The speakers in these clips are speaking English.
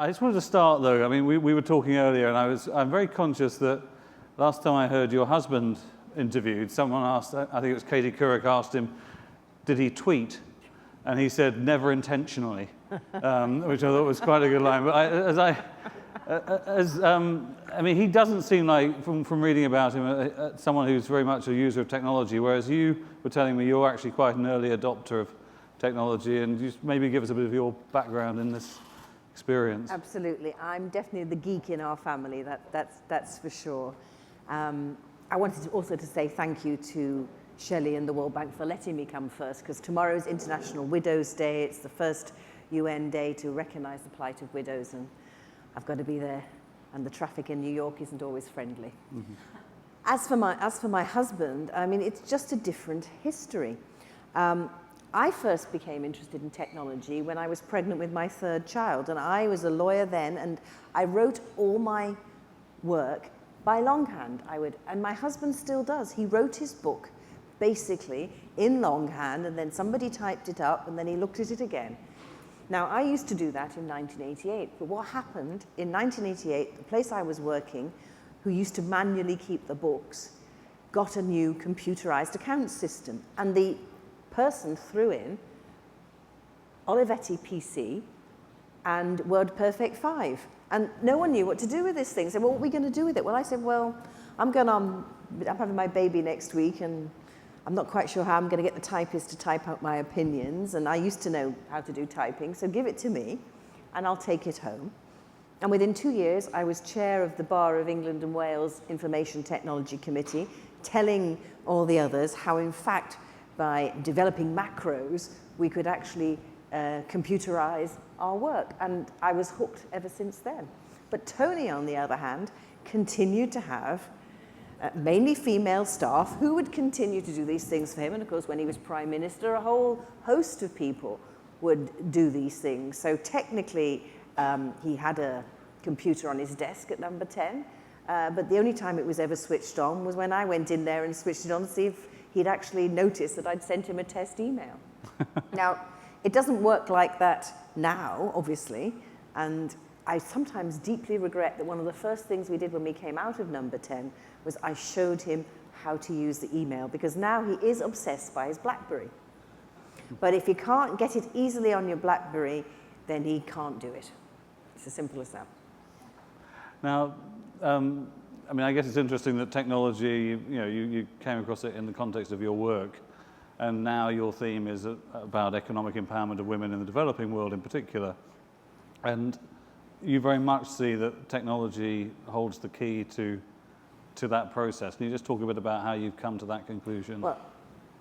I just wanted to start though. I mean, we were talking earlier, and I'm very conscious that last time I heard your husband interviewed, someone asked, I think it was Katie Couric, asked him, did he tweet? And he said, never intentionally, which I thought was quite a good line. But I mean, he doesn't seem like, from reading about him, someone who's very much a user of technology, whereas you were telling me you're actually quite an early adopter of technology, and just maybe give us a bit of your background in this experience. Absolutely. I'm definitely the geek in our family, that's for sure. I wanted also to say thank you to Shelley and the World Bank for letting me come first, because tomorrow is International Widows' Day. It's the first UN day to recognize the plight of widows, and I've got to be there, and the traffic in New York isn't always friendly. Mm-hmm. As for my husband, I mean, it's just a different history. I first became interested in technology when I was pregnant with my third child, and I was a lawyer then, and I wrote all my work by longhand. And my husband still does. He wrote his book basically in longhand, and then somebody typed it up, and then he looked at it again. Now, I used to do that in 1988, but what happened in 1988, the place I was working, who used to manually keep the books, got a new computerized account system, and the person threw in Olivetti PC and WordPerfect 5, and no one knew what to do with this thing. So, well, what are we going to do with it? Well, I said, well, I'm having my baby next week, and I'm not quite sure how I'm going to get the typist to type out my opinions, and I used to know how to do typing, so give it to me, and I'll take it home. And within 2 years, I was chair of the Bar of England and Wales Information Technology Committee, telling all the others how, in fact, by developing macros, we could actually computerize our work. And I was hooked ever since then. But Tony, on the other hand, continued to have mainly female staff who would continue to do these things for him. And of course, when he was prime minister, a whole host of people would do these things. So technically, he had a computer on his desk at number 10. But the only time it was ever switched on was when I went in there and switched it on to see if he'd actually noticed that I'd sent him a test email. Now, it doesn't work like that now, obviously, and I sometimes deeply regret that one of the first things we did when we came out of number 10 was I showed him how to use the email, because now he is obsessed by his BlackBerry. But if you can't get it easily on your BlackBerry, then he can't do it. It's as simple as that. Now, I mean, I guess it's interesting that technology, you came across it in the context of your work, and now your theme is about economic empowerment of women in the developing world in particular. And you very much see that technology holds the key to that process. Can you just talk a bit about how you've come to that conclusion? Well,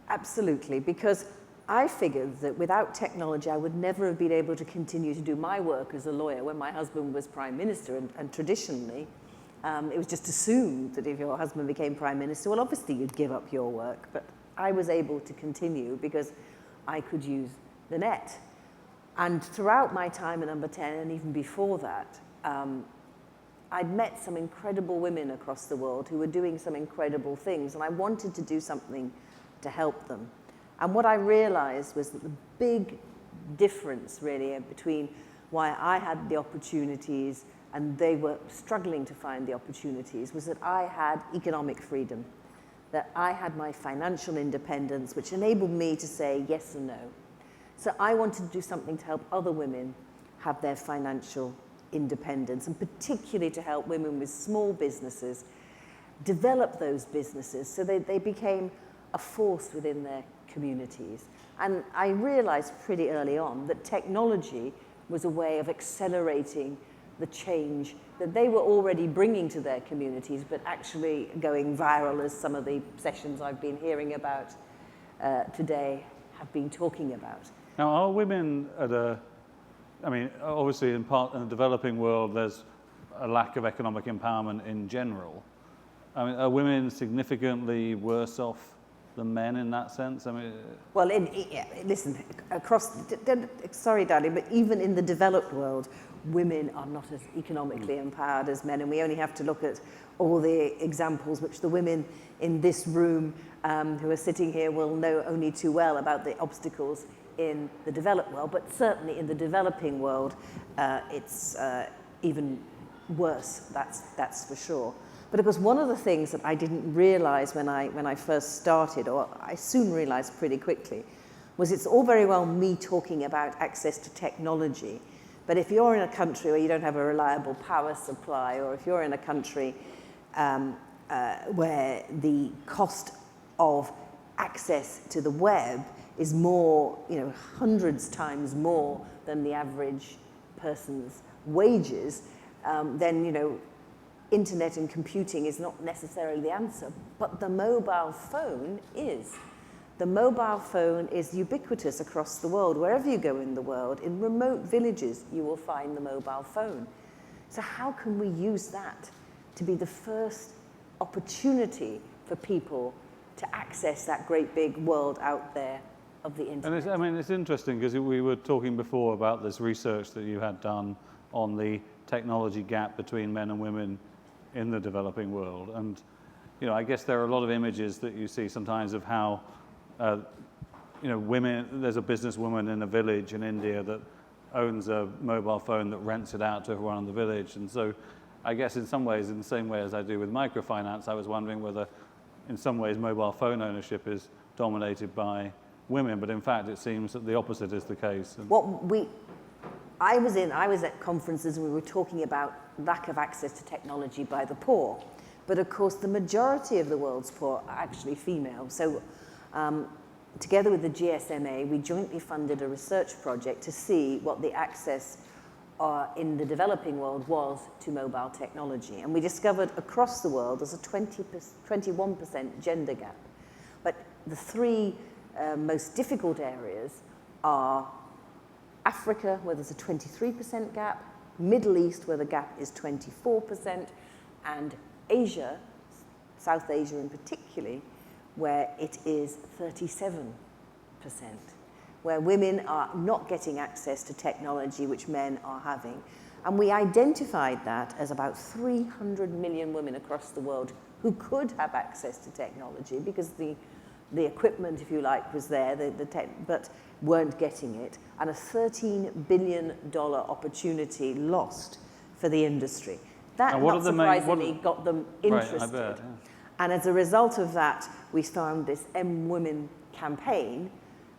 absolutely, because I figured that without technology, I would never have been able to continue to do my work as a lawyer when my husband was prime minister, and traditionally, it was just assumed that if your husband became prime minister, well, obviously you'd give up your work, but I was able to continue because I could use the net. And throughout my time at number 10, and even before that, I'd met some incredible women across the world who were doing some incredible things, and I wanted to do something to help them. And what I realized was that the big difference, really, between why I had the opportunities and they were struggling to find the opportunities, was that I had economic freedom, that I had my financial independence, which enabled me to say yes and no. So I wanted to do something to help other women have their financial independence, and particularly to help women with small businesses develop those businesses so they became a force within their communities. And I realized pretty early on that technology was a way of accelerating the change that they were already bringing to their communities, but actually going viral, as some of the sessions I've been hearing about today have been talking about. Now, are women I mean, obviously in the developing world, there's a lack of economic empowerment in general. I mean, are women significantly worse off than men in that sense? I mean, well, listen, sorry, darling, but even in the developed world, women are not as economically empowered as men, and we only have to look at all the examples which the women in this room who are sitting here will know only too well about the obstacles in the developed world, but certainly in the developing world, it's even worse, that's for sure. But of course, one of the things that I didn't realize when I first started, or I soon realized pretty quickly, was it's all very well me talking about access to technology, but if you're in a country where you don't have a reliable power supply, or if you're in a country where the cost of access to the web is more, hundreds times more than the average person's wages, then, internet and computing is not necessarily the answer, but the mobile phone is. The mobile phone is ubiquitous across the world. Wherever you go in the world, in remote villages, you will find the mobile phone. So how can we use that to be the first opportunity for people to access that great big world out there of the internet? And it's interesting because we were talking before about this research that you had done on the technology gap between men and women in the developing world. And, I guess there are a lot of images that you see sometimes of how, women, there's a businesswoman in a village in India that owns a mobile phone that rents it out to everyone in the village. And so I guess in some ways, in the same way as I do with microfinance, I was wondering whether in some ways mobile phone ownership is dominated by women, but in fact it seems that the opposite is the case. I was at conferences and we were talking about lack of access to technology by the poor. But of course, the majority of the world's poor are actually female. So together with the GSMA, we jointly funded a research project to see what the access in the developing world was to mobile technology. And we discovered across the world there's a 21% gender gap. But the three most difficult areas are Africa, where there's a 23% gap, Middle East, where the gap is 24%, and Asia, South Asia in particular, where it is 37%, where women are not getting access to technology which men are having. And we identified that as about 300 million women across the world who could have access to technology because the equipment, if you like, was there, but weren't getting it, and a $13 billion opportunity lost for the industry. That, not surprisingly, got them interested. Right, I bet, yeah. And as a result of that, we found this M-Women campaign,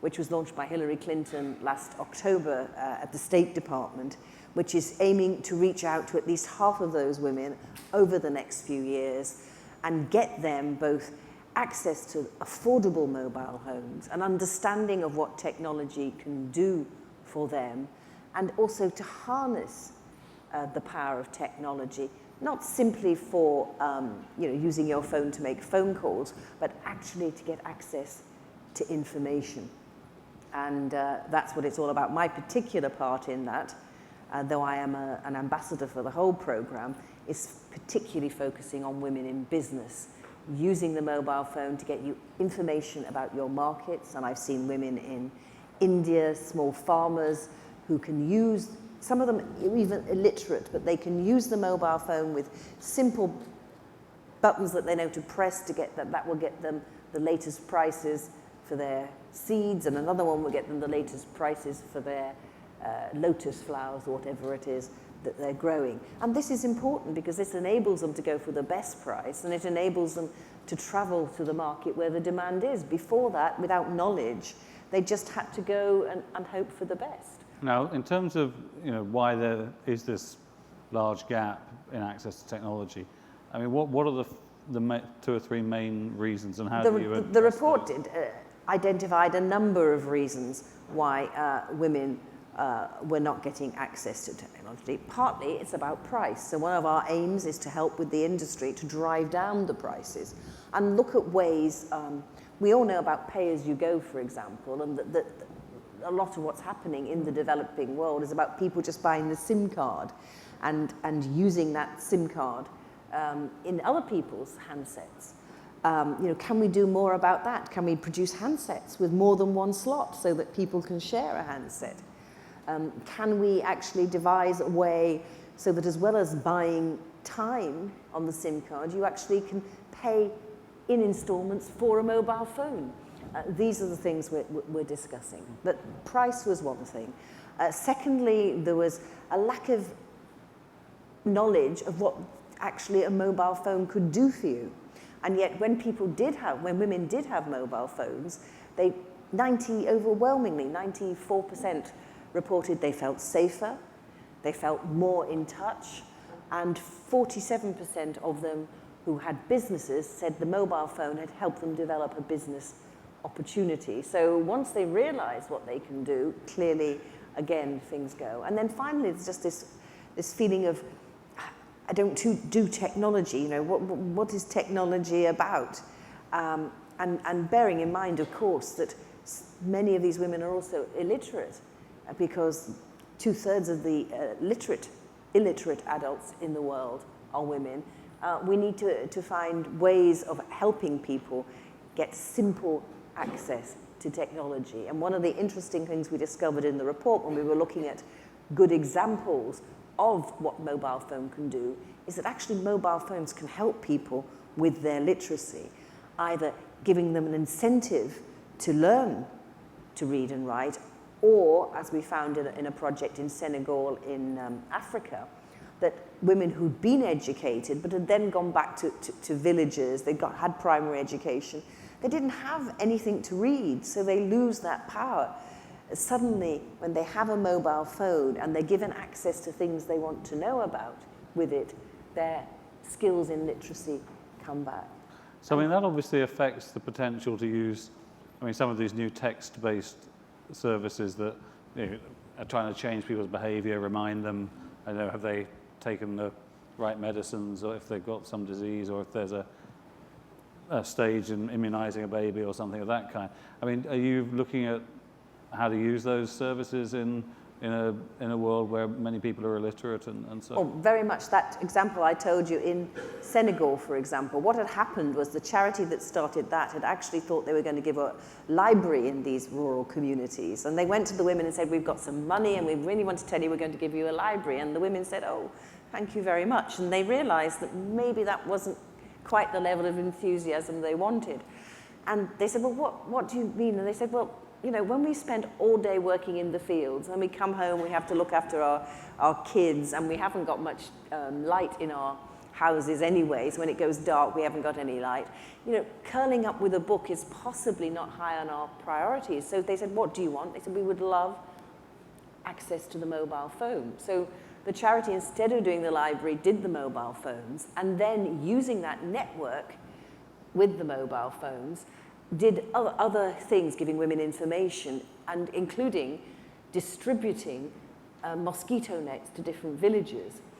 which was launched by Hillary Clinton last October at the State Department, which is aiming to reach out to at least half of those women over the next few years and get them both access to affordable mobile homes, an understanding of what technology can do for them, and also to harness the power of technology, not simply for using your phone to make phone calls, but actually to get access to information. And that's what it's all about. My particular part in that, though I am an ambassador for the whole program, is particularly focusing on women in business, using the mobile phone to get you information about your markets. And I've seen women in India, small farmers, who can use, some of them even illiterate, but they can use the mobile phone with simple buttons that they know to press to get that will get them the latest prices for their seeds, and another one will get them the latest prices for their lotus flowers or whatever it is that they're growing. And this is important because this enables them to go for the best price, and it enables them to travel to the market where the demand is. Before that, without knowledge, they just had to go and hope for the best. Now, in terms of why there is this large gap in access to technology, I mean, what are the 2 or 3 main reasons, and how do you? The report identified a number of reasons why women were not getting access to technology. Partly it's about price. So one of our aims is to help with the industry to drive down the prices and look at ways, we all know about pay-as-you-go, for example, and that a lot of what's happening in the developing world is about people just buying the SIM card and using that SIM card in other people's handsets. Can we do more about that? Can we produce handsets with more than one slot so that people can share a handset? Can we actually devise a way so that as well as buying time on the SIM card, you actually can pay in installments for a mobile phone? These are the things we're discussing. But price was one thing. Secondly, there was a lack of knowledge of what actually a mobile phone could do for you. And yet when women did have mobile phones, overwhelmingly, 94% reported they felt safer, they felt more in touch, and 47% of them who had businesses said the mobile phone had helped them develop a business opportunity. So once they realize what they can do, clearly, again, things go. And then finally, there's just this feeling of, I don't do technology, you know, what is technology about? And bearing in mind, of course, that many of these women are also illiterate, because 2/3 of the illiterate adults in the world are women. We need to find ways of helping people get simple access to technology. And one of the interesting things we discovered in the report when we were looking at good examples of what mobile phone can do is that actually mobile phones can help people with their literacy, either giving them an incentive to learn to read and write, or, as we found in a project in Senegal in Africa, that women who'd been educated but had then gone back to villages, had primary education, they didn't have anything to read, so they lose that power. Suddenly, when they have a mobile phone and they're given access to things they want to know about with it, their skills in literacy come back. So, I mean, that obviously affects the potential to use, I mean, some of these new text-based services that, you know, are trying to change people's behavior, remind them, I know, have they taken the right medicines, or if they've got some disease, or if there's a stage in immunizing a baby or something of that kind. I mean, are you looking at how to use those services in a world where many people are illiterate and so? Oh, very much. That example I told you in Senegal, for example, what had happened was the charity that started that had actually thought they were going to give a library in these rural communities. And they went to the women and said, we've got some money and we really want to tell you we're going to give you a library. And the women said, oh, thank you very much. And they realized that maybe that wasn't quite the level of enthusiasm they wanted. And they said, well, what do you mean? And they said, well, you know, when we spend all day working in the fields, when we come home, we have to look after our kids, and we haven't got much light in our houses anyways. When it goes dark, we haven't got any light. You know, curling up with a book is possibly not high on our priorities. So they said, what do you want? They said, we would love access to the mobile phone. So the charity, instead of doing the library, did the mobile phones, and then using that network with the mobile phones, did other things, giving women information, and including distributing mosquito nets to different villages.